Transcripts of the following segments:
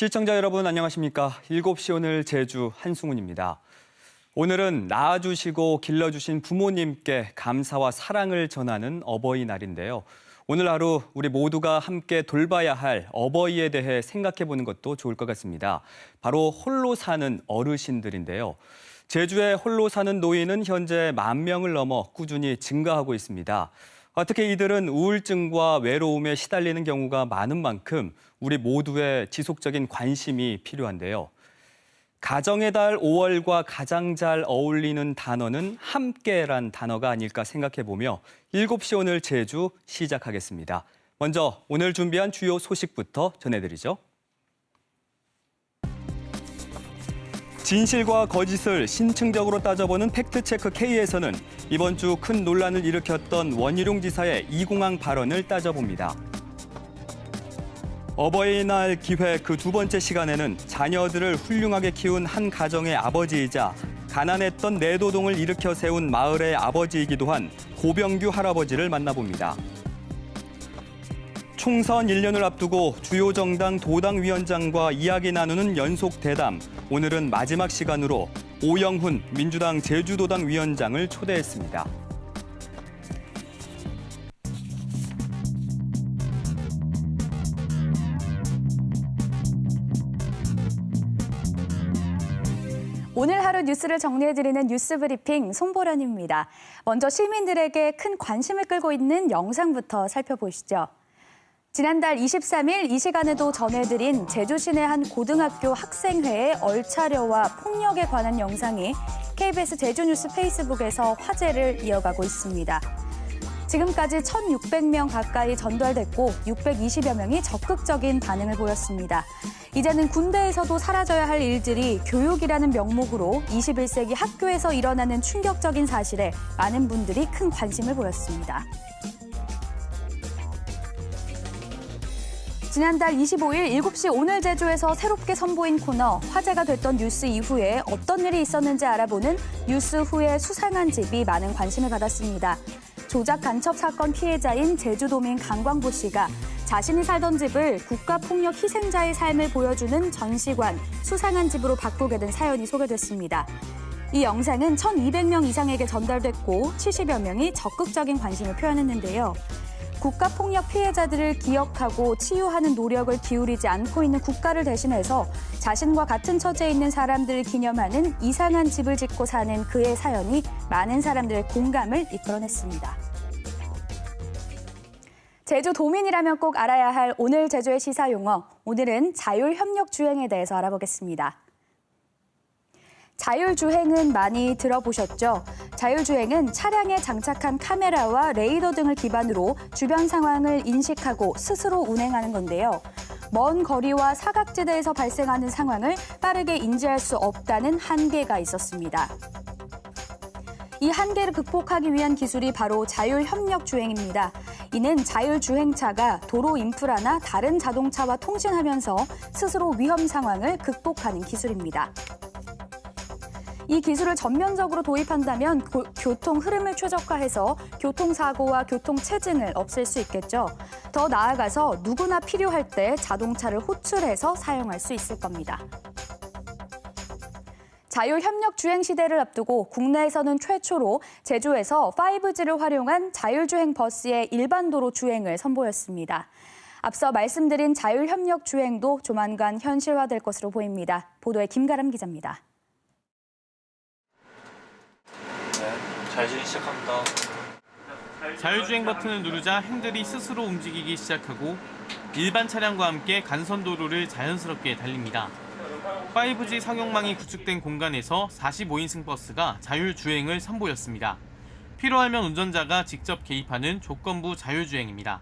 시청자 여러분 안녕하십니까? 7시 오늘 제주 한승훈입니다. 오늘은 낳아주시고 길러주신 부모님께 감사와 사랑을 전하는 어버이날인데요. 오늘 하루 우리 모두가 함께 돌봐야 할 어버이에 대해 생각해보는 것도 좋을 것 같습니다. 바로 홀로 사는 어르신들인데요. 제주에 홀로 사는 노인은 현재 10,000명을 넘어 꾸준히 증가하고 있습니다. 특히 이들은 우울증과 외로움에 시달리는 경우가 많은 만큼 우리 모두의 지속적인 관심이 필요한데요. 가정의 달 5월과 가장 잘 어울리는 단어는 함께란 단어가 아닐까 생각해보며 7시 오늘 제주 시작하겠습니다. 먼저 오늘 준비한 주요 소식부터 전해드리죠. 진실과 거짓을 신층적으로 따져보는 팩트체크 K에서는 이번 주 큰 논란을 일으켰던 원희룡 지사의 이공항 발언을 따져봅니다. 어버이날 기획 그 두 번째 시간에는 자녀들을 훌륭하게 키운 한 가정의 아버지이자 가난했던 내도동을 일으켜 세운 마을의 아버지이기도 한 고병규 할아버지를 만나봅니다. 총선 1년을 앞두고 주요 정당 도당위원장과 이야기 나누는 연속 대담. 오늘은 마지막 시간으로 오영훈 민주당 제주도당 위원장을 초대했습니다. 오늘 하루 뉴스를 정리해드리는 뉴스브리핑 손보련입니다. 먼저 시민들에게 큰 관심을 끌고 있는 영상부터 살펴보시죠. 지난달 23일 이 시간에도 전해드린 제주 시내 한 고등학교 학생회의 얼차려와 폭력에 관한 영상이 KBS 제주뉴스 페이스북에서 화제를 이어가고 있습니다. 지금까지 1,600명 가까이 전달됐고 620여 명이 적극적인 반응을 보였습니다. 이제는 군대에서도 사라져야 할 일들이 교육이라는 명목으로 21세기 학교에서 일어나는 충격적인 사실에 많은 분들이 큰 관심을 보였습니다. 지난달 25일 7시 오늘 제주에서 새롭게 선보인 코너 화제가 됐던 뉴스 이후에 어떤 일이 있었는지 알아보는 뉴스 후의 수상한 집이 많은 관심을 받았습니다. 조작 간첩 사건 피해자인 제주도민 강광보 씨가 자신이 살던 집을 국가폭력 희생자의 삶을 보여주는 전시관 수상한 집으로 바꾸게 된 사연이 소개됐습니다. 이 영상은 1,200명 이상에게 전달됐고 70여 명이 적극적인 관심을 표현했는데요. 국가폭력 피해자들을 기억하고 치유하는 노력을 기울이지 않고 있는 국가를 대신해서 자신과 같은 처지에 있는 사람들을 기념하는 이상한 집을 짓고 사는 그의 사연이 많은 사람들의 공감을 이끌어냈습니다. 제주도민이라면 꼭 알아야 할 오늘 제주의 시사용어, 오늘은 자율협력주행에 대해서 알아보겠습니다. 자율주행은 많이 들어보셨죠? 자율주행은 차량에 장착한 카메라와 레이더 등을 기반으로 주변 상황을 인식하고 스스로 운행하는 건데요. 먼 거리와 사각지대에서 발생하는 상황을 빠르게 인지할 수 없다는 한계가 있었습니다. 이 한계를 극복하기 위한 기술이 바로 자율협력주행입니다. 이는 자율주행차가 도로 인프라나 다른 자동차와 통신하면서 스스로 위험 상황을 극복하는 기술입니다. 이 기술을 전면적으로 도입한다면 교통 흐름을 최적화해서 교통사고와 교통체증을 없앨 수 있겠죠. 더 나아가서 누구나 필요할 때 자동차를 호출해서 사용할 수 있을 겁니다. 자율협력주행 시대를 앞두고 국내에서는 최초로 제주에서 5G를 활용한 자율주행 버스의 일반 도로 주행을 선보였습니다. 앞서 말씀드린 자율협력주행도 조만간 현실화될 것으로 보입니다. 보도에 김가람 기자입니다. 자율주행 시작합니다. 자율주행 버튼을 누르자 핸들이 스스로 움직이기 시작하고 일반 차량과 함께 간선도로를 자연스럽게 달립니다. 5G 상용망이 구축된 공간에서 45인승 버스가 자율주행을 선보였습니다. 필요하면 운전자가 직접 개입하는 조건부 자율주행입니다.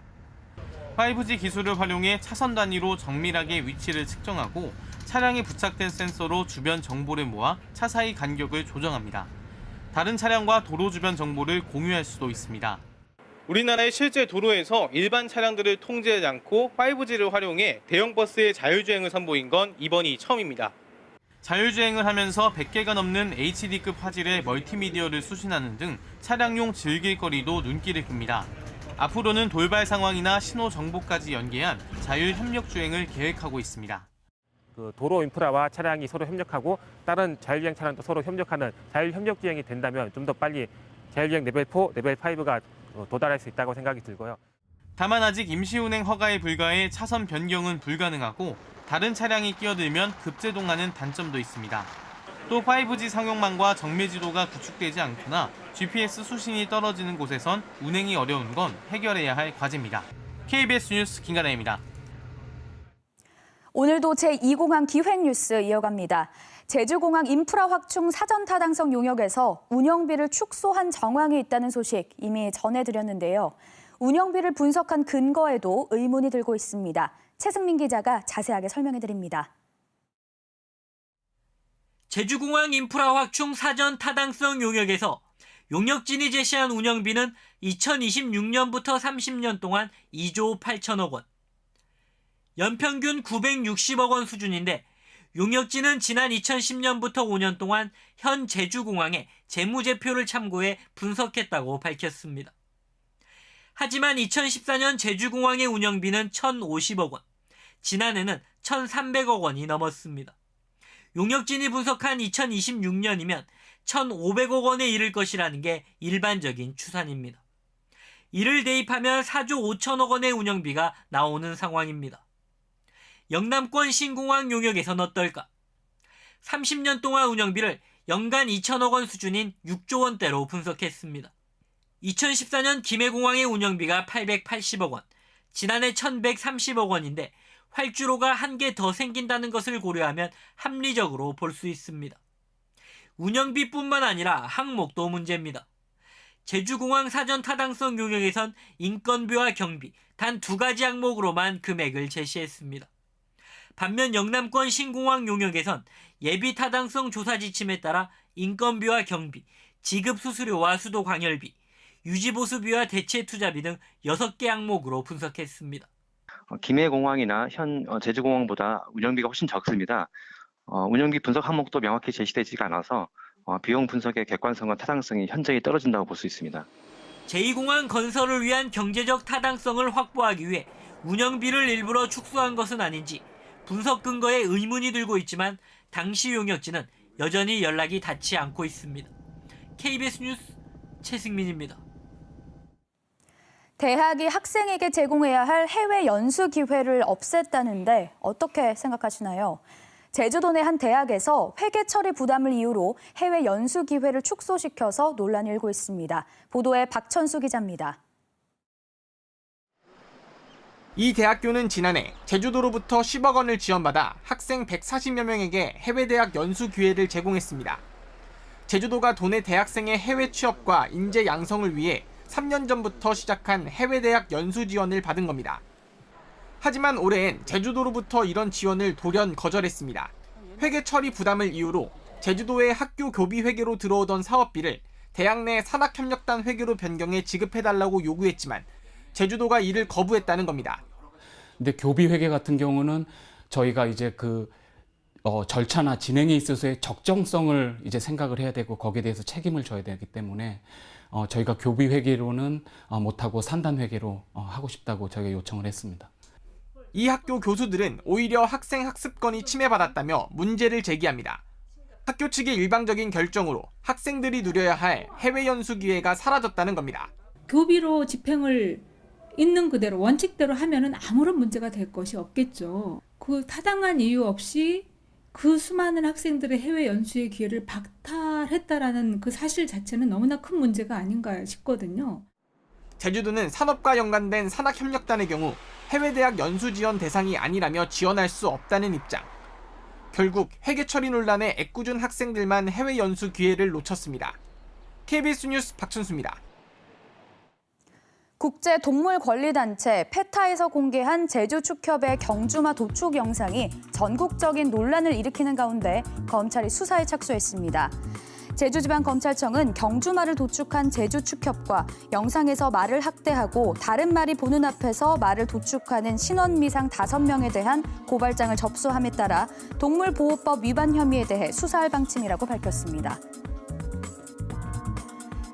5G 기술을 활용해 차선 단위로 정밀하게 위치를 측정하고 차량에 부착된 센서로 주변 정보를 모아 차 사이 간격을 조정합니다. 다른 차량과 도로 주변 정보를 공유할 수도 있습니다. 우리나라의 실제 도로에서 일반 차량들을 통제하지 않고 5G를 활용해 대형 버스의 자율주행을 선보인 건 이번이 처음입니다. 자율주행을 하면서 100개가 넘는 HD급 화질의 멀티미디어를 수신하는 등 차량용 즐길거리도 눈길을 끕니다. 앞으로는 돌발 상황이나 신호 정보까지 연계한 자율협력주행을 계획하고 있습니다. 그 도로 인프라와 차량이 서로 협력하고 다른 자율주행 차량도 서로 협력하는 자율협력주행이 된다면 좀 더 빨리 자율주행 레벨 4, 레벨 5가 도달할 수 있다고 생각이 들고요. 다만 아직 임시운행 허가에 불과해 차선 변경은 불가능하고 다른 차량이 끼어들면 급제동하는 단점도 있습니다. 또 5G 상용망과 정밀지도가 구축되지 않거나 GPS 수신이 떨어지는 곳에선 운행이 어려운 건 해결해야 할 과제입니다. KBS 뉴스 김가나입니다. 오늘도 제2공항 기획뉴스 이어갑니다. 제주공항 인프라 확충 사전 타당성 용역에서 운영비를 축소한 정황이 있다는 소식 이미 전해드렸는데요. 운영비를 분석한 근거에도 의문이 들고 있습니다. 최승민 기자가 자세하게 설명해드립니다. 제주공항 인프라 확충 사전 타당성 용역에서 용역진이 제시한 운영비는 2026년부터 30년 동안 2조 8천억 원. 연평균 960억 원 수준인데 용역진은 지난 2010년부터 5년 동안 현 제주공항의 재무제표를 참고해 분석했다고 밝혔습니다. 하지만 2014년 제주공항의 운영비는 1,050억 원, 지난해는 1,300억 원이 넘었습니다. 용역진이 분석한 2026년이면 1,500억 원에 이를 것이라는 게 일반적인 추산입니다. 이를 대입하면 4조 5천억 원의 운영비가 나오는 상황입니다. 영남권 신공항 용역에선 어떨까? 30년 동안 운영비를 연간 2천억 원 수준인 6조 원대로 분석했습니다. 2014년 김해공항의 운영비가 880억 원, 지난해 1,130억 원인데 활주로가 한 개 더 생긴다는 것을 고려하면 합리적으로 볼 수 있습니다. 운영비뿐만 아니라 항목도 문제입니다. 제주공항 사전 타당성 용역에선 인건비와 경비 단 2가지 항목으로만 금액을 제시했습니다. 반면 영남권 신공항 용역에선 예비 타당성 조사 지침에 따라 인건비와 경비, 지급 수수료와 수도 광열비, 유지보수비와 대체 투자비 등 6개 항목으로 분석했습니다. 김해공항이나 현 제주공항보다 운영비가 훨씬 적습니다. 운영비 분석 항목도 명확히 제시되지가 않아서 비용 분석의 객관성과 타당성이 현저히 떨어진다고 볼 수 있습니다. 제2공항 건설을 위한 경제적 타당성을 확보하기 위해 운영비를 일부러 축소한 것은 아닌지 분석 근거에 의문이 들고 있지만 당시 용역진은 여전히 연락이 닿지 않고 있습니다. KBS 뉴스 최승민입니다. 대학이 학생에게 제공해야 할 해외 연수 기회를 없앴다는데 어떻게 생각하시나요? 제주도 내 한 대학에서 회계 처리 부담을 이유로 해외 연수 기회를 축소시켜서 논란이 일고 있습니다. 보도에 박천수 기자입니다. 이 대학교는 지난해 제주도로부터 10억 원을 지원받아 학생 140여 명에게 해외 대학 연수 기회를 제공했습니다. 제주도가 도내 대학생의 해외 취업과 인재 양성을 위해 3년 전부터 시작한 해외 대학 연수 지원을 받은 겁니다. 하지만 올해엔 제주도로부터 이런 지원을 돌연 거절했습니다. 회계 처리 부담을 이유로 제주도의 학교 교비 회계로 들어오던 사업비를 대학 내 산학협력단 회계로 변경해 지급해달라고 요구했지만 제주도가 이를 거부했다는 겁니다. 근데 교비 회계 같은 경우는 저희가 이제 절차나 진행에 있어서의 적정성을 이제 생각을 해야 되고 거기에 대해서 책임을 져야 되기 때문에 저희가 교비 회계로는 못하고 산단 회계로 하고 싶다고 저희가 요청을 했습니다. 이 학교 교수들은 오히려 학생 학습권이 침해받았다며 문제를 제기합니다. 학교 측의 일방적인 결정으로 학생들이 누려야 할 해외 연수 기회가 사라졌다는 겁니다. 교비로 집행을 있는 그대로 원칙대로 하면은 아무런 문제가 될 것이 없겠죠. 그 타당한 이유 없이 그 수많은 학생들의 해외 연수의 기회를 박탈했다라는 그 사실 자체는 너무나 큰 문제가 아닌가 싶거든요. 제주도는 산업과 연관된 산학협력단의 경우 해외 대학 연수 지원 대상이 아니라며 지원할 수 없다는 입장. 결국 회계 처리 논란에 애꿎은 학생들만 해외 연수 기회를 놓쳤습니다. KBS 뉴스 박천수입니다. 국제동물권리단체 페타에서 공개한 제주축협의 경주마 도축 영상이 전국적인 논란을 일으키는 가운데 검찰이 수사에 착수했습니다. 제주지방검찰청은 경주마를 도축한 제주축협과 영상에서 말을 학대하고 다른 말이 보는 앞에서 말을 도축하는 신원미상 5명에 대한 고발장을 접수함에 따라 동물보호법 위반 혐의에 대해 수사할 방침이라고 밝혔습니다.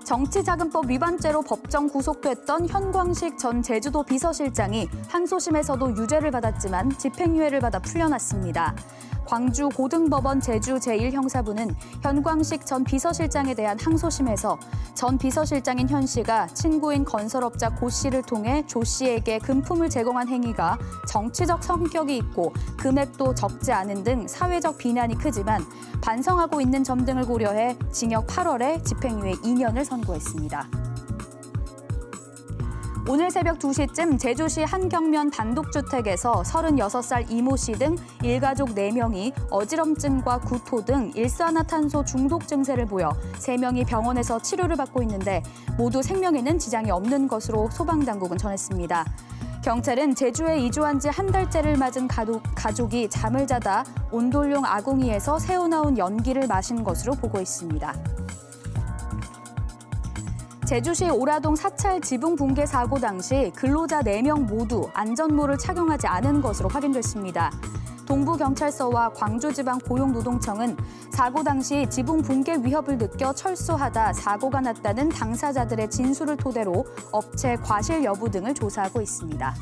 정치자금법 위반죄로 법정 구속됐던 현광식 전 제주도 비서실장이 항소심에서도 유죄를 받았지만 집행유예를 받아 풀려났습니다. 광주 고등법원 제주 제1형사부는 현광식 전 비서실장에 대한 항소심에서 전 비서실장인 현 씨가 친구인 건설업자 고 씨를 통해 조 씨에게 금품을 제공한 행위가 정치적 성격이 있고 금액도 적지 않은 등 사회적 비난이 크지만 반성하고 있는 점 등을 고려해 징역 8월에 집행유예 2년을 선고했습니다. 오늘 새벽 2시쯤 제주시 한경면 단독주택에서 36살 이모 씨 등 일가족 4명이 어지럼증과 구토 등 일산화탄소 중독 증세를 보여 3명이 병원에서 치료를 받고 있는데 모두 생명에는 지장이 없는 것으로 소방당국은 전했습니다. 경찰은 제주에 이주한 지 한 달째를 맞은 가족이 잠을 자다 온돌용 아궁이에서 새어나온 연기를 마신 것으로 보고 있습니다. 제주시 오라동 사찰 지붕 붕괴 사고 당시 근로자 4명 모두 안전모를 착용하지 않은 것으로 확인됐습니다. 동부경찰서와 광주지방고용노동청은 사고 당시 지붕 붕괴 위협을 느껴 철수하다 사고가 났다는 당사자들의 진술을 토대로 업체 과실 여부 등을 조사하고 있습니다.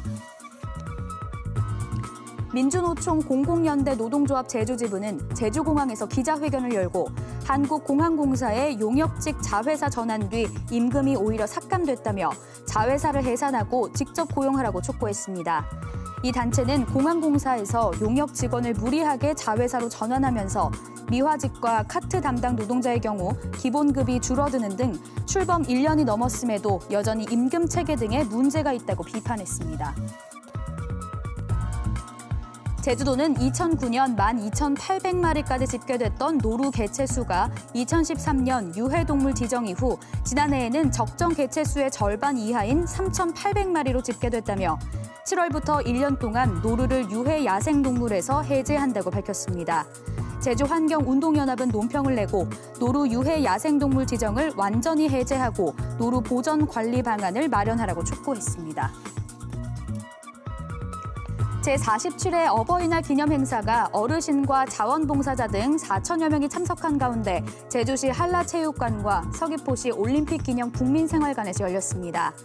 민주노총 공공연대 노동조합 제주지부는 제주공항에서 기자회견을 열고 한국공항공사의 용역직 자회사 전환 뒤 임금이 오히려 삭감됐다며 자회사를 해산하고 직접 고용하라고 촉구했습니다. 이 단체는 공항공사에서 용역 직원을 무리하게 자회사로 전환하면서 미화직과 카트 담당 노동자의 경우 기본급이 줄어드는 등 출범 1년이 넘었음에도 여전히 임금 체계 등에 문제가 있다고 비판했습니다. 제주도는 2009년 12,800마리까지 집계됐던 노루 개체수가 2013년 유해동물 지정 이후 지난해에는 적정 개체수의 절반 이하인 3,800마리로 집계됐다며 7월부터 1년 동안 노루를 유해 야생동물에서 해제한다고 밝혔습니다. 제주환경운동연합은 논평을 내고 노루 유해 야생동물 지정을 완전히 해제하고 노루 보전 관리 방안을 마련하라고 촉구했습니다. 제47회 어버이날 기념 행사가 어르신과 자원봉사자 등 4천여 명이 참석한 가운데 제주시 한라체육관과 서귀포시 올림픽 기념 국민생활관에서 열렸습니다.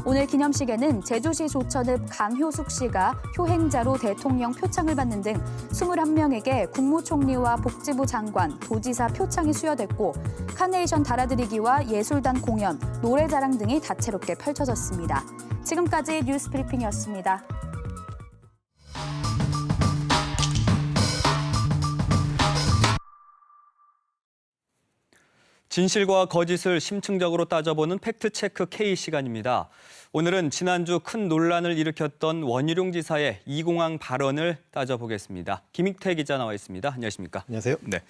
오늘 기념식에는 제주시 조천읍 강효숙 씨가 효행자로 대통령 표창을 받는 등 21명에게 국무총리와 복지부 장관, 도지사 표창이 수여됐고 카네이션 달아드리기와 예술단 공연, 노래자랑 등이 다채롭게 펼쳐졌습니다. 지금까지 뉴스 브리핑이었습니다. 진실과 거짓을 심층적으로 따져보는 팩트체크 K 시간입니다. 오늘은 지난주 큰 논란을 일으켰던 원희룡 지사의 이공항 발언을 따져보겠습니다. 김익태 기자 나와 있습니다. 안녕하십니까? 안녕하세요. 네.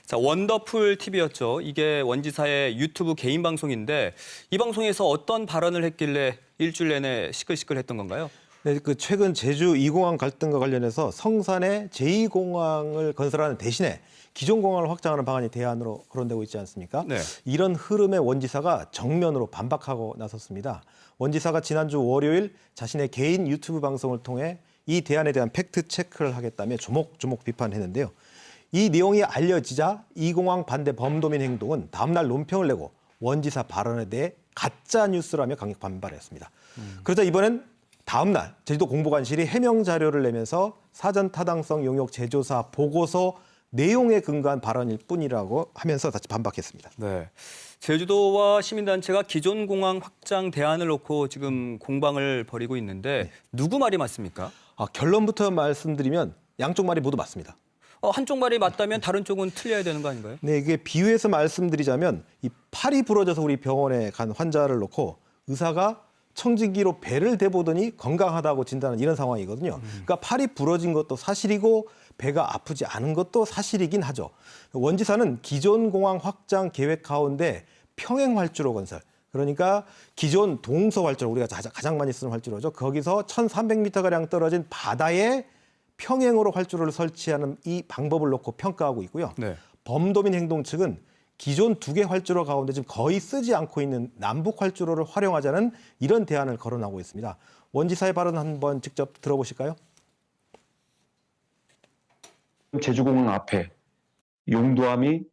자, 원더풀 TV였죠. 이게 원 지사의 유튜브 개인 방송인데 이 방송에서 어떤 발언을 했길래 일주일 내내 시끌시끌했던 건가요? 네, 최근 제주 2공항 갈등과 관련해서 성산에 제2공항을 건설하는 대신에 기존 공항을 확장하는 방안이 대안으로 거론되고 있지 않습니까? 네. 이런 흐름에 원 지사가 정면으로 반박하고 나섰습니다. 원 지사가 지난주 월요일 자신의 개인 유튜브 방송을 통해 이 대안에 대한 팩트 체크를 하겠다며 조목조목 비판했는데요. 이 내용이 알려지자 2공항 반대 범도민 행동은 다음 날 논평을 내고 원 지사 발언에 대해 가짜 뉴스라며 강력 반발했습니다. 그러자 이번엔 다음 날 제주도 공보관실이 해명 자료를 내면서 사전 타당성 용역 제조사 보고서 내용에 근거한 발언일 뿐이라고 하면서 다시 반박했습니다. 네. 제주도와 시민단체가 기존 공항 확장 대안을 놓고 지금 공방을 벌이고 있는데 누구 말이 맞습니까? 결론부터 말씀드리면 양쪽 말이 모두 맞습니다. 한쪽 말이 맞다면 다른 쪽은 틀려야 되는 거 아닌가요? 네, 이게 비유해서 말씀드리자면 이 팔이 부러져서 우리 병원에 간 환자를 놓고 의사가 청진기로 배를 대보더니 건강하다고 진단하는 이런 상황이거든요. 그러니까 팔이 부러진 것도 사실이고 배가 아프지 않은 것도 사실이긴 하죠. 원 지사는 기존 공항 확장 계획 가운데 평행 활주로 건설, 그러니까 기존 동서 활주로, 우리가 가장 많이 쓰는 활주로죠. 거기서 1,300m가량 떨어진 바다에 평행으로 활주로를 설치하는 이 방법을 놓고 평가하고 있고요. 네. 범도민 행동 측은 기존 2개 활주로 가운데 지금 거의 쓰지 않고 있는 남북 활주로를 활용하자는 이런 대안을 거론하고 있습니다. 원 지사의 발언 한번 직접 들어보실까요? 제주공항 앞에 용두암이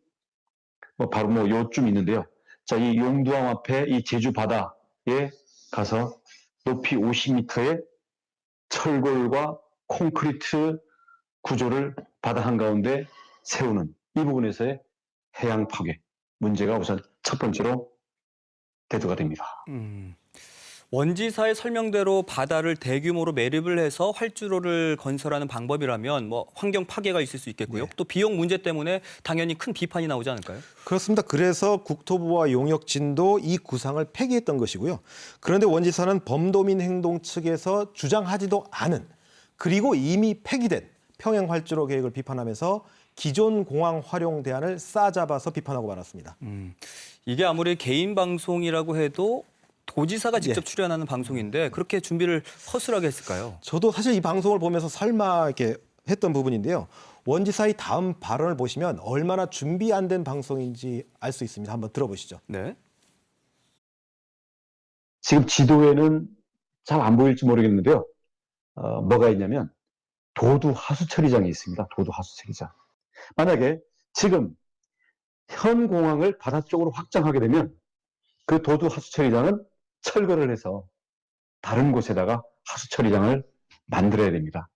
바로 요쯤 있는데요. 자, 이 용두암 앞에 이 제주 바다에 가서 높이 50m의 철골과 콘크리트 구조를 바다 한가운데 세우는 이 부분에서의 해양 파괴 문제가 우선 첫 번째로 대두가 됩니다. 원지사의 설명대로 바다를 대규모로 매립을 해서 활주로를 건설하는 방법이라면 뭐 환경 파괴가 있을 수 있겠고요. 네. 또 비용 문제 때문에 당연히 큰 비판이 나오지 않을까요? 그렇습니다. 그래서 국토부와 용역진도 이 구상을 폐기했던 것이고요. 그런데 원지사는 범도민 행동 측에서 주장하지도 않은 그리고 이미 폐기된 평행 활주로 계획을 비판하면서 기존 공항 활용 대안을 싸잡아서 비판하고 말았습니다. 이게 아무리 개인 방송이라고 해도 도지사가 직접 출연하는 방송인데 그렇게 준비를 허술하게 했을까요? 저도 사실 이 방송을 보면서 설마 이렇게 했던 부분인데요. 원지사의 다음 발언을 보시면 얼마나 준비 안 된 방송인지 알 수 있습니다. 한번 들어보시죠. 네. 지금 지도에는 잘 안 보일지 모르겠는데요. 뭐가 있냐면 도두 하수 처리장이 있습니다. 도두 하수 처리장. 만약에 지금 현 공항을 바다 쪽으로 확장하게 되면 그 도두 하수 처리장은 철거를 해서 다른 곳에다가 하수 처리장을 만들어야 됩니다.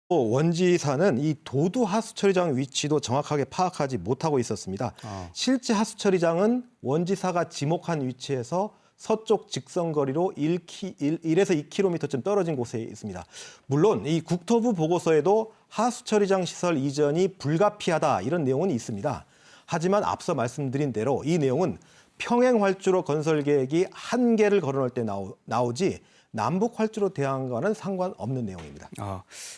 원지사는 이 도두 하수처리장 위치도 정확하게 파악하지 못하고 있었습니다. 실제 하수처리장은 원지사가 지목한 위치에서 서쪽 직선거리로 1에서 2km쯤 떨어진 곳에 있습니다. 물론 이 국토부 보고서에도 하수처리장 시설 이전이 불가피하다 이런 내용은 있습니다. 하지만 앞서 말씀드린 대로 이 내용은 평행활주로 건설 계획이 한계를 거론할 때 나오지 남북활주로 대안과는 상관없는 내용입니다.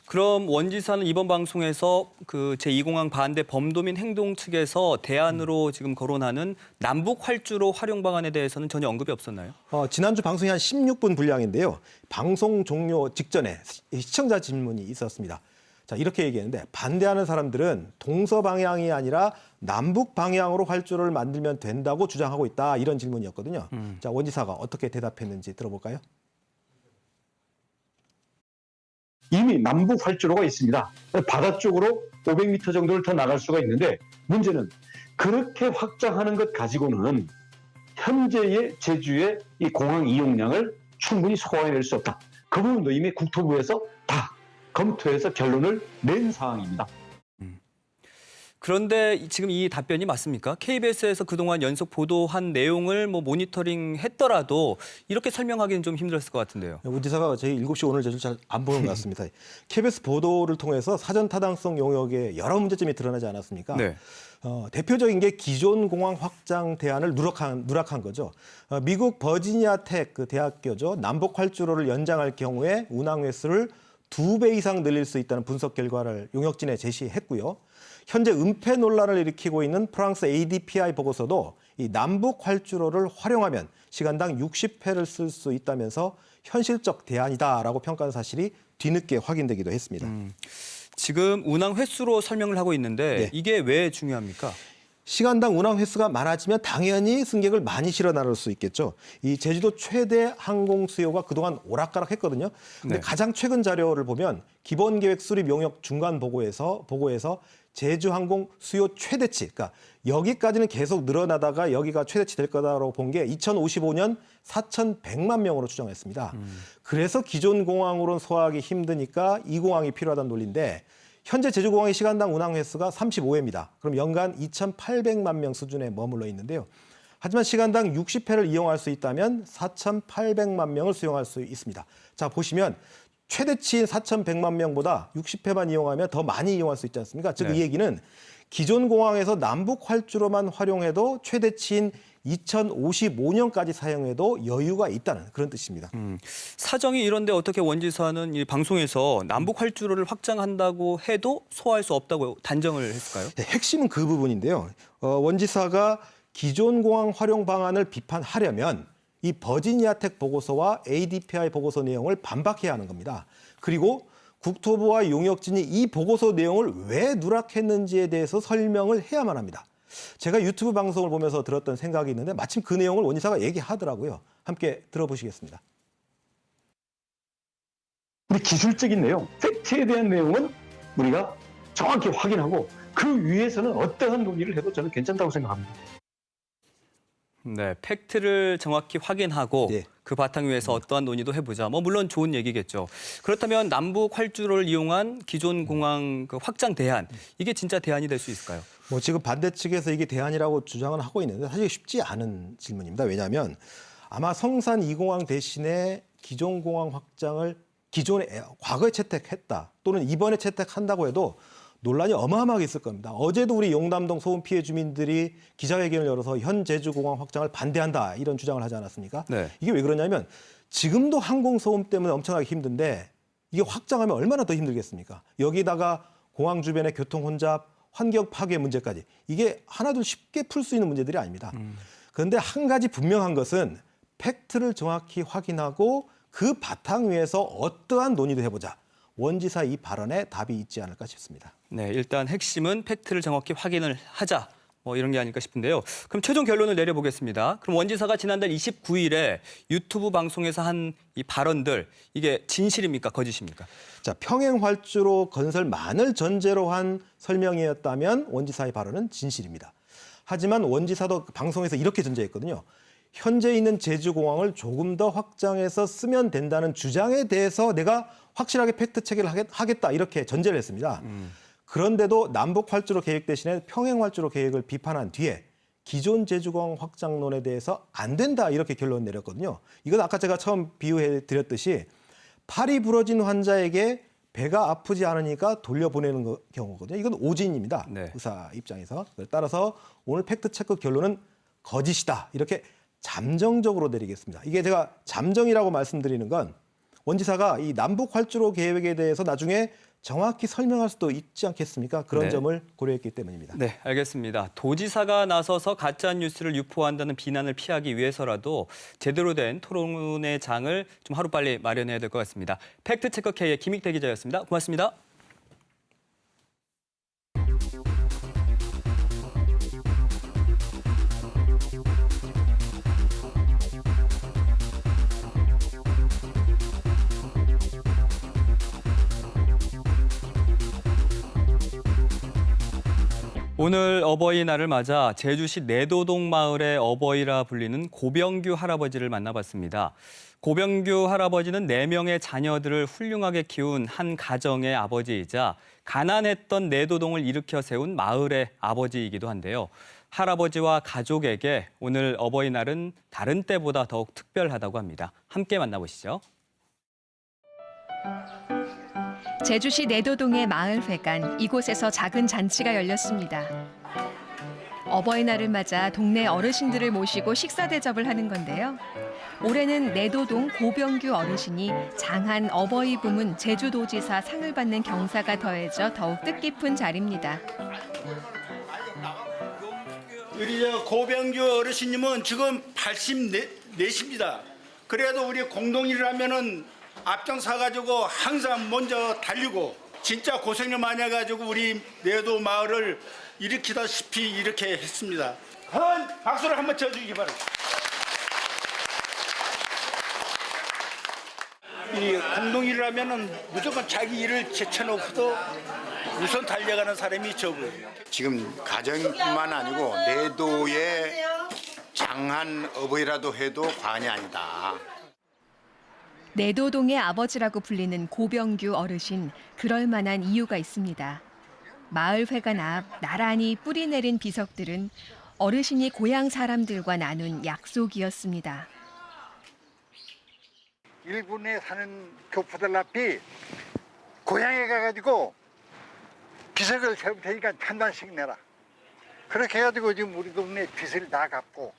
그럼 원지사는 이번 방송에서 그 제2공항 반대 범도민 행동 측에서 대안으로 지금 거론하는 남북활주로 활용 방안에 대해서는 전혀 언급이 없었나요? 지난주 방송이 한 16분 분량인데요. 방송 종료 직전에 시청자 질문이 있었습니다. 자, 이렇게 얘기했는데 반대하는 사람들은 동서 방향이 아니라 남북 방향으로 활주로를 만들면 된다고 주장하고 있다. 이런 질문이었거든요. 자, 원지사가 어떻게 대답했는지 들어볼까요? 이미 남북 활주로가 있습니다. 바다 쪽으로 500m 정도를 더 나갈 수가 있는데 문제는 그렇게 확장하는 것 가지고는 현재의 제주의 이 공항 이용량을 충분히 소화해낼 수 없다. 그 부분도 이미 국토부에서 다 검토해서 결론을 낸 상황입니다. 그런데 지금 이 답변이 맞습니까? KBS에서 그동안 연속 보도한 내용을 모니터링 했더라도 이렇게 설명하기는 좀 힘들었을 것 같은데요. 원지사가 저희 7시 오늘 제주 잘 안 보는 것 같습니다. KBS 보도를 통해서 사전 타당성 용역에 여러 문제점이 드러나지 않았습니까? 네. 대표적인 게 기존 공항 확장 대안을 누락한 거죠. 미국 버지니아 텍 그 대학교죠. 남북 활주로를 연장할 경우에 운항 횟수를 2배 이상 늘릴 수 있다는 분석 결과를 용역진에 제시했고요. 현재 은폐 논란을 일으키고 있는 프랑스 ADPI 보고서도 이 남북 활주로를 활용하면 시간당 60회를 쓸 수 있다면서 현실적 대안이다라고 평가한 사실이 뒤늦게 확인되기도 했습니다. 지금 운항 횟수로 설명을 하고 있는데 네. 이게 왜 중요합니까? 시간당 운항 횟수가 많아지면 당연히 승객을 많이 실어 나를 수 있겠죠. 이 제주도 최대 항공 수요가 그동안 오락가락했거든요. 근데 네. 가장 최근 자료를 보면 기본 계획 수립 용역 중간 보고에서 제주항공 수요 최대치, 그러니까 여기까지는 계속 늘어나다가 여기가 최대치 될 거다라고 본 게 2055년 4,100만 명으로 추정했습니다. 그래서 기존 공항으로는 소화하기 힘드니까 이 공항이 필요하다는 논리인데 현재 제주공항의 시간당 운항 횟수가 35회입니다. 그럼 연간 2,800만 명 수준에 머물러 있는데요. 하지만 시간당 60회를 이용할 수 있다면 4,800만 명을 수용할 수 있습니다. 자, 보시면 최대치인 4,100만 명보다 60회만 이용하면 더 많이 이용할 수 있지 않습니까? 즉, 이 얘기는 기존 공항에서 남북 활주로만 활용해도 최대치인 2055년까지 사용해도 여유가 있다는 그런 뜻입니다. 사정이 이런데 어떻게 원지사는 이 방송에서 남북 활주로를 확장한다고 해도 소화할 수 없다고 단정을 했을까요? 네, 핵심은 그 부분인데요. 원지사가 기존 공항 활용 방안을 비판하려면 이 버지니아텍 보고서와 ADPI 보고서 내용을 반박해야 하는 겁니다. 그리고 국토부와 용역진이 이 보고서 내용을 왜 누락했는지에 대해서 설명을 해야만 합니다. 제가 유튜브 방송을 보면서 들었던 생각이 있는데 마침 그 내용을 원지사가 얘기하더라고요. 함께 들어보시겠습니다. 우리 기술적인 내용, 팩트에 대한 내용은 우리가 정확히 확인하고 그 위에서는 어떠한 논의를 해도 저는 괜찮다고 생각합니다. 네, 팩트를 정확히 확인하고 네. 그 바탕 위에서 어떠한 논의도 해보자. 뭐 물론 좋은 얘기겠죠. 그렇다면 남북 활주로를 이용한 기존 공항 그 확장 대안, 이게 진짜 대안이 될 수 있을까요? 뭐 지금 반대 측에서 이게 대안이라고 주장은 하고 있는데 사실 쉽지 않은 질문입니다. 왜냐하면 아마 성산 2공항 대신에 기존 공항 확장을 과거에 채택했다 또는 이번에 채택한다고 해도 논란이 어마어마하게 있을 겁니다. 어제도 우리 용담동 소음 피해 주민들이 기자회견을 열어서 현 제주공항 확장을 반대한다 이런 주장을 하지 않았습니까? 네. 이게 왜 그러냐면 지금도 항공 소음 때문에 엄청나게 힘든데 이게 확장하면 얼마나 더 힘들겠습니까? 여기다가 공항 주변의 교통 혼잡, 환경 파괴 문제까지 이게 하나둘 쉽게 풀 수 있는 문제들이 아닙니다. 그런데 한 가지 분명한 것은 팩트를 정확히 확인하고 그 바탕 위에서 어떠한 논의도 해보자. 원지사 이 발언에 답이 있지 않을까 싶습니다. 네, 일단 핵심은 팩트를 정확히 확인을 하자. 뭐 이런 게 아닐까 싶은데요. 그럼 최종 결론을 내려보겠습니다. 그럼 원지사가 지난달 29일에 유튜브 방송에서 한 이 발언들, 이게 진실입니까? 거짓입니까? 자, 평행 활주로 건설만을 전제로 한 설명이었다면 원지사의 발언은 진실입니다. 하지만 원지사도 방송에서 이렇게 전제했거든요. 현재 있는 제주공항을 조금 더 확장해서 쓰면 된다는 주장에 대해서 내가 확실하게 팩트 체크를 하겠다 이렇게 전제를 했습니다. 그런데도 남북 활주로 계획 대신에 평행 활주로 계획을 비판한 뒤에 기존 제주공항 확장론에 대해서 안 된다 이렇게 결론 내렸거든요. 이건 아까 제가 처음 비유해 드렸듯이 팔이 부러진 환자에게 배가 아프지 않으니까 돌려보내는 경우거든요. 이건 오진입니다. 네. 의사 입장에서. 따라서 오늘 팩트 체크 결론은 거짓이다. 이렇게 잠정적으로 내리겠습니다. 이게 제가 잠정이라고 말씀드리는 건 원지사가 이 남북 활주로 계획에 대해서 나중에 정확히 설명할 수도 있지 않겠습니까? 그런 네. 점을 고려했기 때문입니다. 네, 알겠습니다. 도지사가 나서서 가짜 뉴스를 유포한다는 비난을 피하기 위해서라도 제대로 된 토론의 장을 좀 하루빨리 마련해야 될 것 같습니다. 팩트체크 K의 김익태 기자였습니다. 고맙습니다. 오늘 어버이날을 맞아 제주시 내도동 마을의 어버이라 불리는 고병규 할아버지를 만나봤습니다. 고병규 할아버지는 4명의 자녀들을 훌륭하게 키운 한 가정의 아버지이자 가난했던 내도동을 일으켜 세운 마을의 아버지이기도 한데요. 할아버지와 가족에게 오늘 어버이날은 다른 때보다 더욱 특별하다고 합니다. 함께 만나보시죠. 제주시 내도동의 마을회관, 이곳에서 작은 잔치가 열렸습니다. 어버이날을 맞아 동네 어르신들을 모시고 식사 대접을 하는 건데요. 올해는 내도동 고병규 어르신이 장한 어버이 부문 제주도지사 상을 받는 경사가 더해져 더욱 뜻깊은 자리입니다. 우리 고병규 어르신님은 지금 84시입니다. 그래도 우리 공동일을 하면은 앞장서가지고 항상 먼저 달리고 진짜 고생을 많이 해가지고 우리 내도 마을을 일으키다시피 이렇게 했습니다. 큰 박수를 한번 쳐주기 바랍니다. 이 공동일을 하면은 무조건 자기 일을 제쳐놓고도 우선 달려가는 사람이 저거예요. 지금 가정뿐만 아니고 내도의 장한 어버이라도 해도 과언이 아니다. 내도동의 아버지라고 불리는 고병규 어르신, 그럴 만한 이유가 있습니다. 마을회관 앞 나란히 뿌리 내린 비석들은 어르신이 고향 사람들과 나눈 약속이었습니다. 일본에 사는 교포들 앞이 고향에 가가지고 비석을 세울 테니까 1,000원씩 내라. 그렇게 해가지고 지금 우리 동네 빚을 다 갚고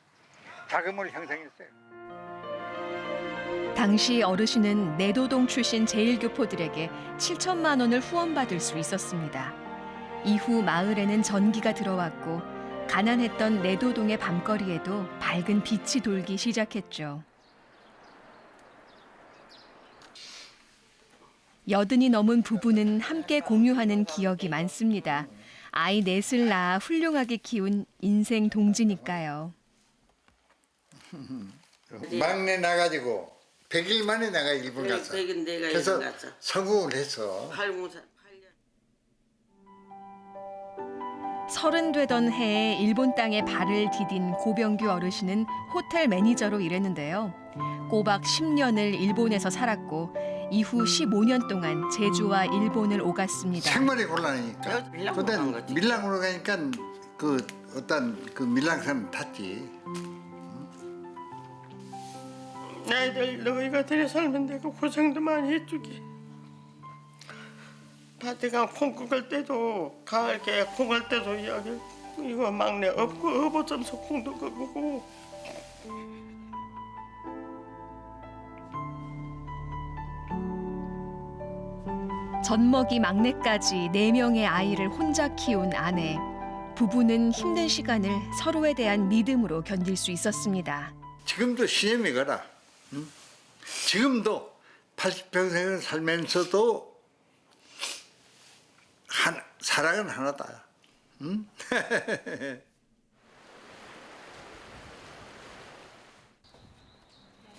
자금을 형성했어요. 당시 어르신은 내도동 출신 제1교포들에게 7천만 원을 후원받을 수 있었습니다. 이후 마을에는 전기가 들어왔고 가난했던 내도동의 밤거리에도 밝은 빛이 돌기 시작했죠. 80이 넘은 부부는 함께 공유하는 기억이 많습니다. 아이 넷을 낳아 훌륭하게 키운 인생 동지니까요. 막내 나가지고 100일 만에 내가 일본 갔어. 그래서 성공을 했어. 30 되던 해에 일본 땅에 발을 디딘 고병규 어르신은 호텔 매니저로 일했는데요. 꼬박 10년을 일본에서 살았고 이후 15년 동안 제주와 일본을 오갔습니다. 생활이 곤란하니까. 근데 밀랑으로 가니까 그 어떤 그 밀랑선 탔지. 나이들 너희가 데려 살면 되고 고생도 많이 해주기. 밭에가 콩 꺾을 때도 가을게 콩 할 때도 이거 막내 없고 어버점서 콩도 꺾고. 젖먹이 막내까지 4명의 아이를 혼자 키운 아내. 부부는 힘든 시간을 서로에 대한 믿음으로 견딜 수 있었습니다. 지금도 시험이 가라. 응? 지금도 80평생을 살면서도 사랑은 하나다. 응?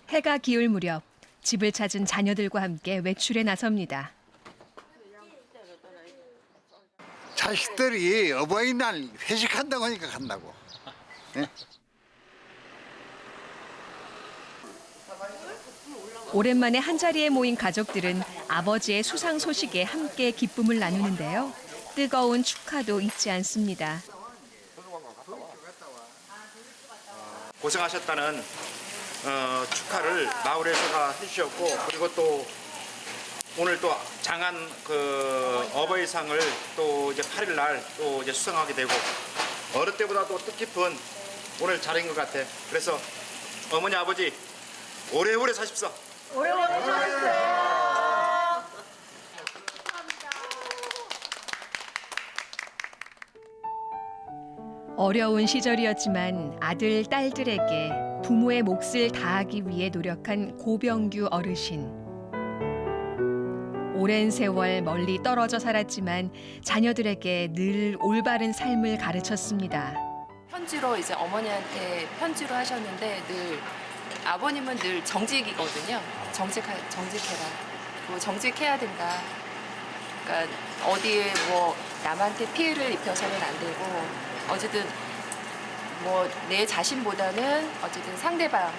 해가 기울 무렵 집을 찾은 자녀들과 함께 외출에 나섭니다. 자식들이 어버이날 회식한다고 하니까 간다고. 네? 오랜만에 한자리에 모인 가족들은 아버지의 수상 소식에 함께 기쁨을 나누는데요. 뜨거운 축하도 잊지 않습니다. 고생하셨다는 축하를 마을에서가 해주셨고, 그리고 또 오늘 또 장안 그 어버이상을 또 이제 8일 날 또 이제 수상하게 되고, 어느 때보다 또 뜻깊은 오늘 자리인 것 같아. 그래서 어머니 아버지 오래오래 사십시오. 오래오래 사십시오. 어려운 시절이었지만 아들, 딸들에게 부모의 몫을 다하기 위해 노력한 고병규 어르신. 오랜 세월 멀리 떨어져 살았지만 자녀들에게 늘 올바른 삶을 가르쳤습니다. 편지로 이제 어머니한테 편지로 하셨는데 늘 아버님은 늘 정직이거든요. 정직해라. 그리고 정직해야 된다. 그러니까 어디에 뭐 남한테 피해를 입혀서는 안 되고, 어쨌든 뭐 내 자신보다는 어쨌든 상대방에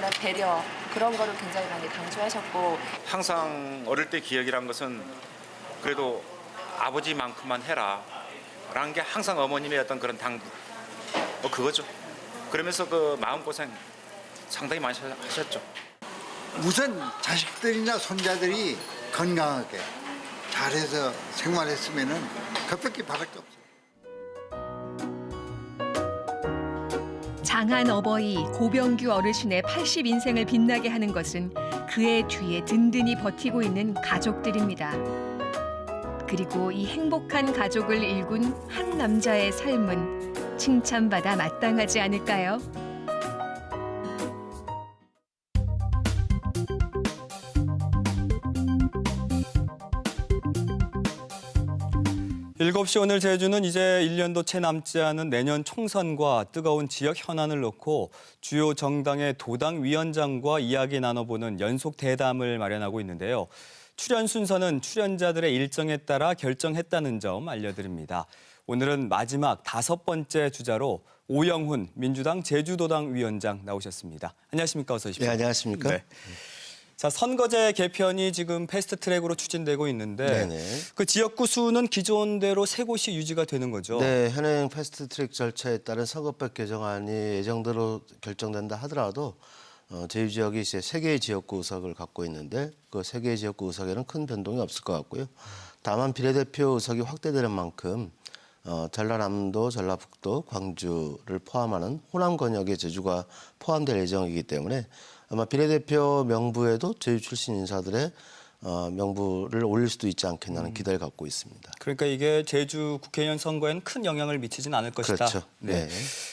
대한 배려, 그런 거를 굉장히 많이 강조하셨고, 항상 어릴 때 기억이란 것은 그래도 아버지만큼만 해라 라는 게 항상 어머님의 어떤 그런 당부, 그거죠. 그러면서 그 마음고생 상당히 많이 하셨죠. 우선 자식들이나 손자들이 건강하게 잘해서 생활했으면은 그밖에 바랄 게 없어요. 장한 어버이 고병규 어르신의 80인생을 빛나게 하는 것은 그의 뒤에 든든히 버티고 있는 가족들입니다. 그리고 이 행복한 가족을 일군 한 남자의 삶은 칭찬받아 마땅하지 않을까요? 7시 오늘 제주는 이제 1년도 채 남지 않은 내년 총선과 뜨거운 지역 현안을 놓고 주요 정당의 도당위원장과 이야기 나눠보는 연속 대담을 마련하고 있는데요. 출연 순서는 출연자들의 일정에 따라 결정했다는 점 알려드립니다. 오늘은 마지막 5번째 주자로 오영훈 민주당 제주도당 위원장 나오셨습니다. 안녕하십니까? 어서 오십시오. 네, 안녕하십니까? 네. 자, 선거제 개편이 지금 패스트트랙으로 추진되고 있는데 네네. 그 지역구 수는 기존대로 3곳이 유지가 되는 거죠? 네, 현행 패스트트랙 절차에 따른 선거법 개정안이 예정대로 결정된다 하더라도 제주 지역이 이제 3개의 지역구 의석을 갖고 있는데 그 3개의 지역구 의석에는 큰 변동이 없을 것 같고요. 다만 비례대표 의석이 확대되는 만큼 전라남도, 전라북도, 광주를 포함하는 호남 권역의 제주가 포함될 예정이기 때문에 아마 비례대표 명부에도 제주 출신 인사들의 명부를 올릴 수도 있지 않겠나는 기대를 갖고 있습니다. 그러니까 이게 제주 국회의원 선거에는 큰 영향을 미치진 않을 것이다. 그렇죠. 네. 네.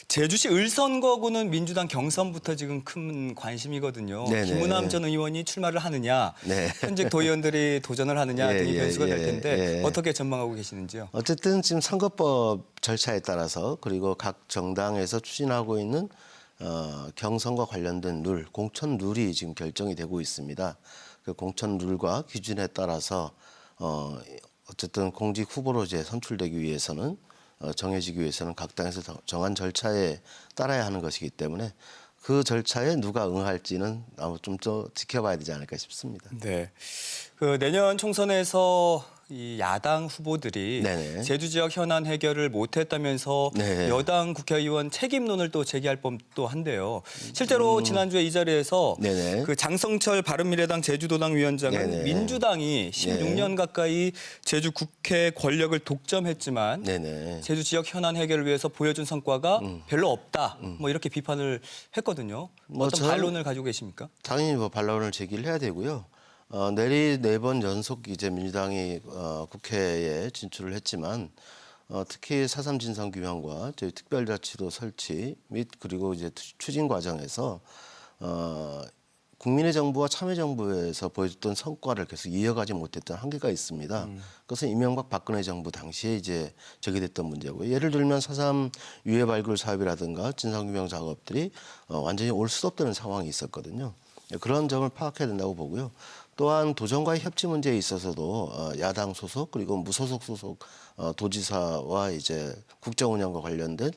제주시 을선거구는 민주당 경선부터 지금 큰 관심이거든요. 네네. 김은남 전 의원이 출마를 하느냐, 네. 현직 도의원들이 도전을 하느냐 등이 변수가 될 텐데 예. 어떻게 전망하고 계시는지요? 어쨌든 지금 선거법 절차에 따라서 그리고 각 정당에서 추진하고 있는 경선과 관련된 룰, 공천 룰이 지금 결정이 되고 있습니다. 그 공천 룰과 기준에 따라서 어쨌든 공직 후보로 이제 선출되기 위해서는 정해지기 위해서는 각 당에서 정한 절차에 따라야 하는 것이기 때문에 그 절차에 누가 응할지는 아마 좀 더 지켜봐야 되지 않을까 싶습니다. 네. 그 내년 총선에서 이 야당 후보들이 네네. 제주 지역 현안 해결을 못했다면서 네. 여당 국회의원 책임론을 또 제기할 법도 한데요. 실제로 지난주에 이 자리에서 네네. 그 장성철 바른미래당 제주도당 위원장은 네네. 민주당이 16년 가까이 제주 국회 권력을 독점했지만 네네. 제주 지역 현안 해결을 위해서 보여준 성과가 별로 없다. 뭐 이렇게 비판을 했거든요. 어떤 저는 반론을 가지고 계십니까? 당연히 뭐 반론을 제기를 해야 되고요. 내리 4번 연속 이제 민주당이 국회에 진출을 했지만 특히 4.3 진상규명과 저희 특별자치도 설치 및 그리고 이제 추진 과정에서 국민의 정부와 참여정부에서 보여줬던 성과를 계속 이어가지 못했던 한계가 있습니다. 그것은 이명박 박근혜 정부 당시에 이제 제기됐던 문제고요. 예를 들면 4.3 유해 발굴 사업이라든가 진상규명 작업들이 완전히 올 수도 없다는 상황이 있었거든요. 그런 점을 파악해야 된다고 보고요. 또한 도정과의 협치 문제에 있어서도 야당 소속 그리고 무소속 소속 도지사와 이제 국정 운영과 관련된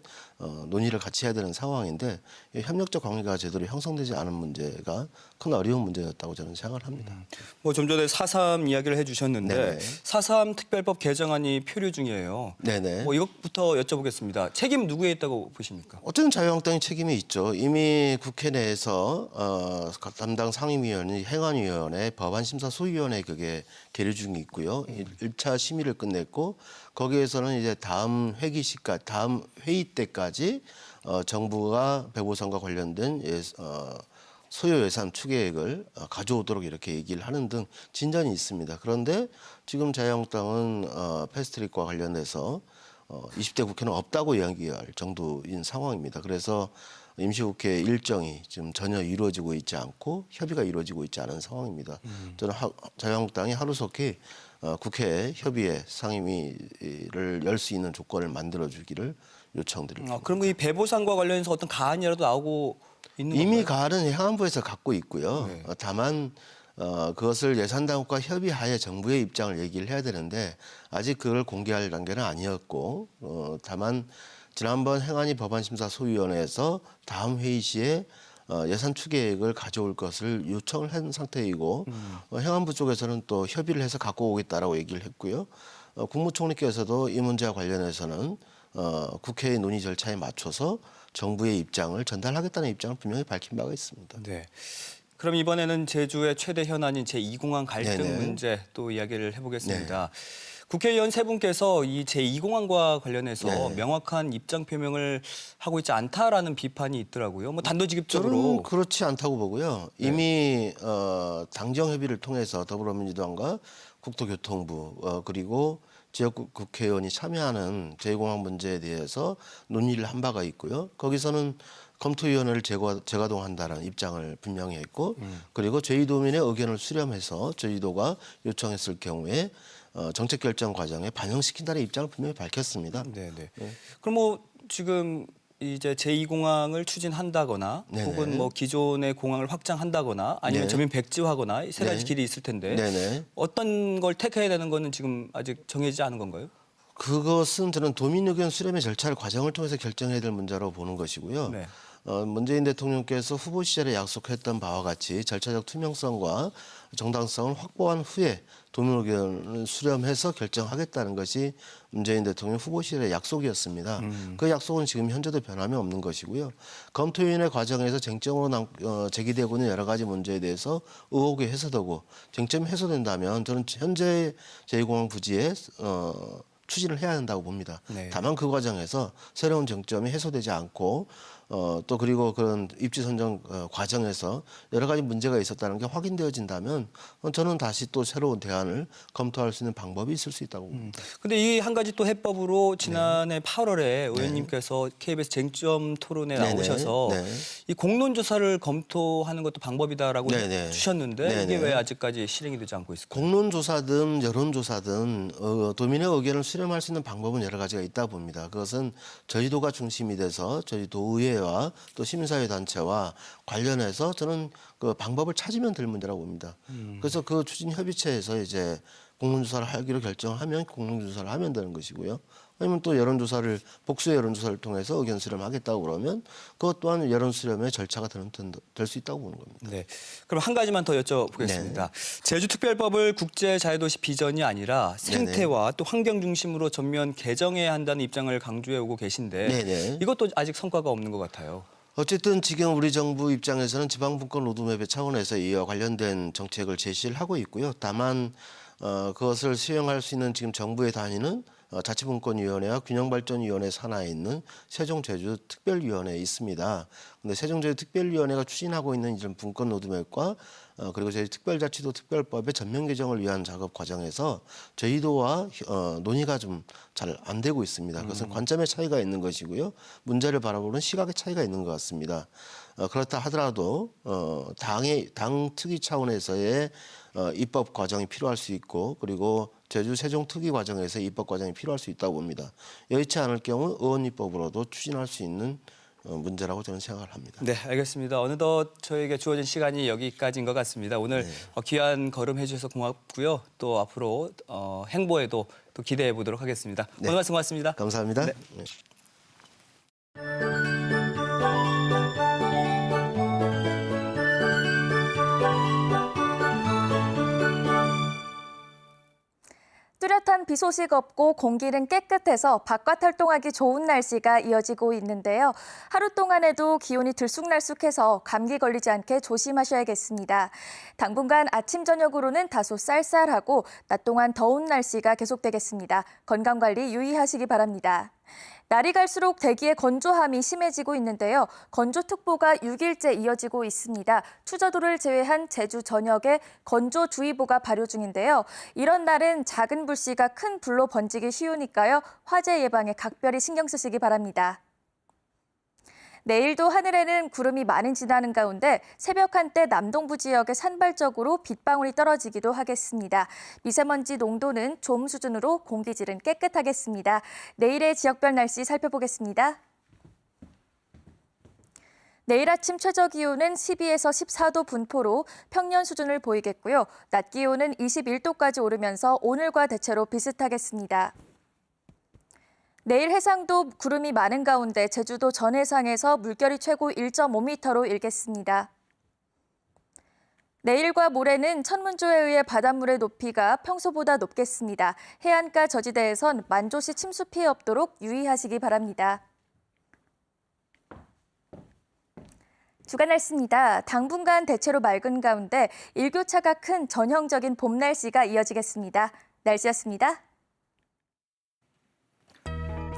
논의를 같이 해야 되는 상황인데 협력적 관계가 제대로 형성되지 않은 문제가 큰 어려운 문제였다고 저는 생각을 합니다. 뭐 좀 전에 4.3 이야기를 해주셨는데 네네. 4.3 특별법 개정안이 표류 중이에요. 네네. 뭐 이것부터 여쭤보겠습니다. 책임 누구에 있다고 보십니까? 어쨌든 자유한국당이 책임이 있죠. 이미 국회 내에서 담당 상임위원이 행안위원회, 법안심사소위원회 그게 계류 중이 있고요. 1차 심의를 끝냈고 거기에서는 이제 다음 회기시까지, 다음 회의 때까지 정부가 배보상과 관련된 소요 예산 추계획을 가져오도록 이렇게 얘기를 하는 등 진전이 있습니다. 그런데 지금 자유한국당은 패스트트랙과 관련해서 20대 국회는 없다고 이야기할 정도인 상황입니다. 그래서 임시국회 일정이 지금 전혀 이루어지고 있지 않고 협의가 이루어지고 있지 않은 상황입니다. 저는 자유한국당이 하루속히 국회 협의회 상임위를 열 수 있는 조건을 만들어주기를 요청드립니다. 그럼 이 배보상과 관련해서 어떤 가안이라도 나오고 있는 이미 건가요? 가안은 행안부에서 갖고 있고요. 네. 다만 그것을 예산당국과 협의하에 정부의 입장을 얘기를 해야 되는데 아직 그걸 공개할 단계는 아니었고 다만 지난번 행안위 법안심사소위원회에서 다음 회의 시에 예산 추계획을 가져올 것을 요청을 한 상태이고 행안부 쪽에서는 또 협의를 해서 갖고 오겠다라고 얘기를 했고요. 국무총리께서도 이 문제와 관련해서는 국회의 논의 절차에 맞춰서 정부의 입장을 전달하겠다는 입장을 분명히 밝힌 바가 있습니다. 네. 그럼 이번에는 제주의 최대 현안인 제2공항 갈등 네네. 문제 또 이야기를 해보겠습니다. 국회의원 세 분께서 이 제2공항과 관련해서 네. 명확한 입장 표명을 하고 있지 않다라는 비판이 있더라고요. 뭐 단도직입적으로. 저는 그렇지 않다고 보고요. 이미 당정 협의를 통해서 더불어민주당과 국토교통부 그리고 지역구 국회의원이 참여하는 제2공항 문제에 대해서 논의를 한 바가 있고요. 거기서는 검토위원회를 재가동한다는 입장을 분명히 했고 그리고 제주도민의 의견을 수렴해서 제주도가 요청했을 경우에 정책 결정 과정에 반영시킨다는 입장을 분명히 밝혔습니다. 네네. 그럼 뭐 지금 이제 제2공항을 추진한다거나 네네. 혹은 뭐 기존의 공항을 확장한다거나 아니면 네. 저민 백지화하거나 이 세 가지 네. 길이 있을 텐데 네네. 어떤 걸 택해야 되는 거는 지금 아직 정해지지 않은 건가요? 그것은 저는 도민 의견 수렴의 절차를 과정을 통해서 결정해야 될 문제라고 보는 것이고요. 네. 문재인 대통령께서 후보 시절에 약속했던 바와 같이 절차적 투명성과 정당성을 확보한 후에 도민 의견을 수렴해서 결정하겠다는 것이 문재인 대통령 후보 시절의 약속이었습니다. 그 약속은 지금 현재도 변함이 없는 것이고요. 검토위원회 과정에서 쟁점으로 제기되고 있는 여러 가지 문제에 대해서 의혹이 해소되고 쟁점이 해소된다면 저는 현재 제2공항 부지에 추진을 해야 한다고 봅니다. 네. 다만 그 과정에서 새로운 쟁점이 해소되지 않고 또 그리고 그런 입지 선정 과정에서 여러 가지 문제가 있었다는 게 확인되어진다면 저는 다시 또 새로운 대안을 검토할 수 있는 방법이 있을 수 있다고 봅니다. 근데 이 한 가지 또 해법으로 지난해 8월에 의원님께서 KBS 쟁점 토론에 네네. 나오셔서 네. 이 공론 조사를 검토하는 것도 방법이다라고 네네. 주셨는데 네네. 이게 왜 아직까지 실행이 되지 않고 있을까요? 공론조사든 여론조사든 도민의 의견을 수렴할 수 있는 방법은 여러 가지가 있다 봅니다. 그것은 저희도가 중심이 돼서 저희도의회와 또 시민사회 단체와 관련해서 저는 그 방법을 찾으면 될 문제라고 봅니다. 그래서 그 추진 협의체에서 이제 공론조사를 하기로 결정하면 공론조사를 하면 되는 것이고요. 아니면 또 여론조사를 복수 여론조사를 통해서 의견 수렴하겠다고 그러면 그것 또한 여론 수렴의 절차가 될 수 있다고 보는 겁니다. 네. 그럼 한 가지만 더 여쭤보겠습니다. 네. 제주특별법을 국제자유도시 비전이 아니라 생태와 또 환경 중심으로 전면 개정해야 한다는 입장을 강조해 오고 계신데 네네. 이것도 아직 성과가 없는 것 같아요. 어쨌든 지금 우리 정부 입장에서는 지방분권 로드맵의 차원에서 이와 관련된 정책을 제시를 하고 있고요. 다만 그것을 수행할 수 있는 지금 정부의 단위는 자치분권위원회와 균형발전위원회 산하에 있는 세종제주특별위원회에 있습니다. 그런데 세종제주특별위원회가 추진하고 있는 이런 분권 로드맵과 그리고 저희 특별자치도 특별법의 전면 개정을 위한 작업 과정에서 저희도와 논의가 좀 잘 안 되고 있습니다. 그것은 관점의 차이가 있는 것이고요. 문제를 바라보는 시각의 차이가 있는 것 같습니다. 그렇다 하더라도 당 특위 차원에서의 입법 과정이 필요할 수 있고 그리고 제주 세종 특위 과정에서 입법 과정이 필요할 수 있다고 봅니다. 여의치 않을 경우 의원 입법으로도 추진할 수 있는 문제라고 저는 생각을 합니다. 네, 알겠습니다. 어느덧 저에게 주어진 시간이 여기까지인 것 같습니다. 오늘 귀한 걸음 해주셔서 고맙고요. 또 앞으로 행보에도 또 기대해 보도록 하겠습니다. 오늘 말씀 고맙습니다. 감사합니다. 네. 뚜렷한 비 소식 없고 공기는 깨끗해서 바깥 활동하기 좋은 날씨가 이어지고 있는데요. 하루 동안에도 기온이 들쑥날쑥해서 감기 걸리지 않게 조심하셔야겠습니다. 당분간 아침 저녁으로는 다소 쌀쌀하고 낮 동안 더운 날씨가 계속되겠습니다. 건강관리 유의하시기 바랍니다. 날이 갈수록 대기의 건조함이 심해지고 있는데요. 건조특보가 6일째 이어지고 있습니다. 추저도를 제외한 제주 전역에 건조주의보가 발효 중인데요. 이런 날은 작은 불씨가 큰 불로 번지기 쉬우니까요. 화재 예방에 각별히 신경 쓰시기 바랍니다. 내일도 하늘에는 구름이 많이 지나는 가운데 새벽 한때 남동부 지역에 산발적으로 빗방울이 떨어지기도 하겠습니다. 미세먼지 농도는 좀 수준으로 공기질은 깨끗하겠습니다. 내일의 지역별 날씨 살펴보겠습니다. 내일 아침 최저 기온은 12에서 14도 분포로 평년 수준을 보이겠고요. 낮 기온은 21도까지 오르면서 오늘과 대체로 비슷하겠습니다. 내일 해상도 구름이 많은 가운데 제주도 전해상에서 물결이 최고 1.5m로 일겠습니다. 내일과 모레는 천문조에 의해 바닷물의 높이가 평소보다 높겠습니다. 해안가 저지대에선 만조시 침수 피해 없도록 유의하시기 바랍니다. 주간 날씨입니다. 당분간 대체로 맑은 가운데 일교차가 큰 전형적인 봄 날씨가 이어지겠습니다. 날씨였습니다.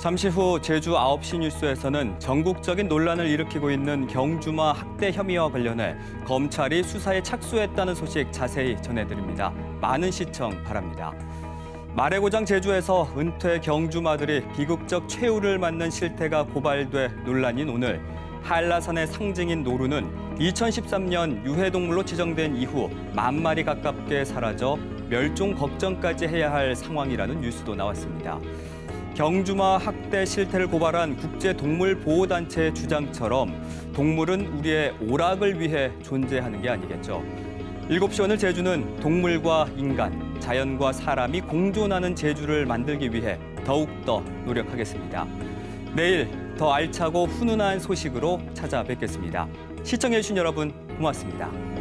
잠시 후 제주 9시 뉴스에서는 전국적인 논란을 일으키고 있는 경주마 학대 혐의와 관련해 검찰이 수사에 착수했다는 소식 자세히 전해드립니다. 많은 시청 바랍니다. 말의 고장 제주에서 은퇴 경주마들이 비극적 최후를 맞는 실태가 고발돼 논란인 오늘 한라산의 상징인 노루는 2013년 유해동물로 지정된 이후 10,000마리 가깝게 사라져 멸종 걱정까지 해야 할 상황이라는 뉴스도 나왔습니다. 경주마 학대 실태를 고발한 국제동물보호단체의 주장처럼 동물은 우리의 오락을 위해 존재하는 게 아니겠죠. 7시 오늘 제주는 동물과 인간, 자연과 사람이 공존하는 제주를 만들기 위해 더욱더 노력하겠습니다. 내일 더 알차고 훈훈한 소식으로 찾아뵙겠습니다. 시청해주신 여러분 고맙습니다.